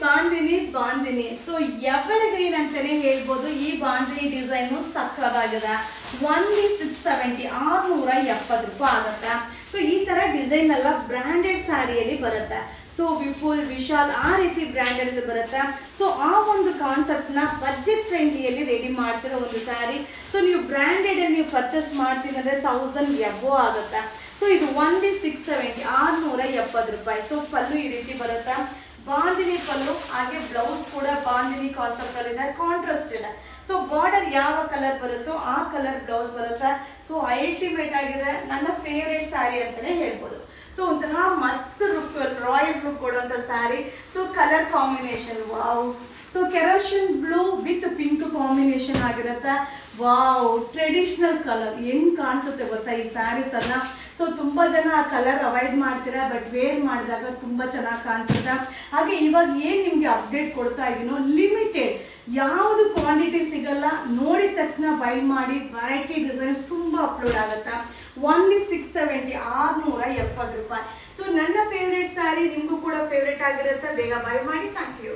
Bandhani so ever green ಅಂತಾನೆ ಹೇಳ್ಬೋದು. ಈ ಬಾಂದಿನಿ ಡಿಸೈನು ಸಕ್ಕದಾಗಿದೆ. ಓನ್ಲಿ 670 670 ರೂಪಾಯಿ ಆಗುತ್ತೆ. ಸೊ ಈ ತರ ಡಿಸೈನ್ ಎಲ್ಲ ಬ್ರಾಂಡೆಡ್ ಸ್ಯಾರಿಯಲ್ಲಿ ಬರುತ್ತೆ. ಸೊ ವಿಪುಲ್, ವಿಶಾಲ್ ಆ ರೀತಿ ಬ್ರ್ಯಾಂಡೆಡ್ ಅಲ್ಲಿ ಬರುತ್ತೆ. ಸೊ ಆ ಒಂದು ಕಾನ್ಸೆಪ್ಟ್ ನ ಬಜೆಟ್ ಫ್ರೆಂಡ್ಲಿಯಲ್ಲಿ ರೆಡಿ ಮಾಡ್ತಿರೋ ಒಂದು ಸ್ಯಾರಿ. ಸೊ ನೀವು ಬ್ರಾಂಡೆಡ್ ಅಲ್ಲಿ ನೀವು ಪರ್ಚೇಸ್ ಮಾಡ್ತೀನಿ ಅಂದ್ರೆ 1000 ಎಬೋ ಆಗುತ್ತೆ. ಸೊ ಇದು ಓನ್ಲಿ 670 670 ರೂಪಾಯಿ. ಸೊ ಪಲ್ಲು ಈ ರೀತಿ ಬರುತ್ತೆ, ಬಾಂದಿನಿ ಪಲ್ಲು, ಹಾಗೆ ಬ್ಲೌಸ್ ಕೂಡ ಬಾಂದಿನಿ ಕಾನ್ಸೆಪ್ಟ್ ಅಲ್ಲಿ ಇದೆ, ಕಾಂಟ್ರಾಸ್ಟ್ ಇದೆ. ಸೊ ಬಾರ್ಡರ್ ಯಾವ ಕಲರ್ ಬರುತ್ತೋ ಆ ಕಲರ್ ಬ್ಲೌಸ್ ಬರುತ್ತೆ. ಸೊ ಅಲ್ಟಿಮೇಟ್ ಆಗಿದೆ, ನನ್ನ ಫೇವರೇಟ್ ಸ್ಯಾರಿ ಅಂತಾನೆ ಹೇಳ್ಬೋದು. ಸೊ ಒಂಥರ ಮಸ್ತ್ ಲುಕ್, ರಾಯಲ್ ಲುಕ್ ಕೊಡುವಂತ sari. So colour combination wow. So kerosene blue with pink combination ಆಗಿರುತ್ತೆ. ವಾವ್, ಟ್ರೆಡಿಷನಲ್ ಕಲರ್ ಹೆಂಗ್ ಕಾಣಿಸುತ್ತೆ ಗೊತ್ತಾ ಈ ಸ್ಯಾರೀಸ್ ಅನ್ನ. ಸೊ ತುಂಬಾ ಜನ ಆ ಕಲರ್ ಅವಾಯ್ಡ್ ಮಾಡ್ತೀರಾ, ಬಟ್ ವೇರ್ ಮಾಡಿದಾಗ ತುಂಬಾ ಚೆನ್ನಾಗಿ ಕಾಣಿಸುತ್ತೆ. ಹಾಗೆ ಇವಾಗ ಏನ್ ನಿಮ್ಗೆ ಅಪ್ಡೇಟ್ ಕೊಡ್ತಾ ಇದೀನೋ, ಲಿಮಿಟೆಡ್, ಯಾವುದು ಕ್ವಾಂಟಿಟಿ ಸಿಗಲ್ಲ, ನೋಡಿದ ತಕ್ಷಣ ಬೈ ಮಾಡಿ. ವೆರೈಟಿ ಡಿಸೈನ್ಸ್ ತುಂಬಾ ಅಪ್ಲೋಡ್ ಆಗುತ್ತೆ. ಓನ್ಲಿ 670 670 ರೂಪಾಯಿ. ಸೊ ನನ್ನ ಫೇವ್ರೇಟ್ ಸ್ಯಾರಿ ನಿಮಗೂ ಕೂಡ ಫೇವ್ರೇಟ್ ಆಗಿರುತ್ತೆ. ಬೇಗ ಬೈ ಮಾಡಿ. Thank you.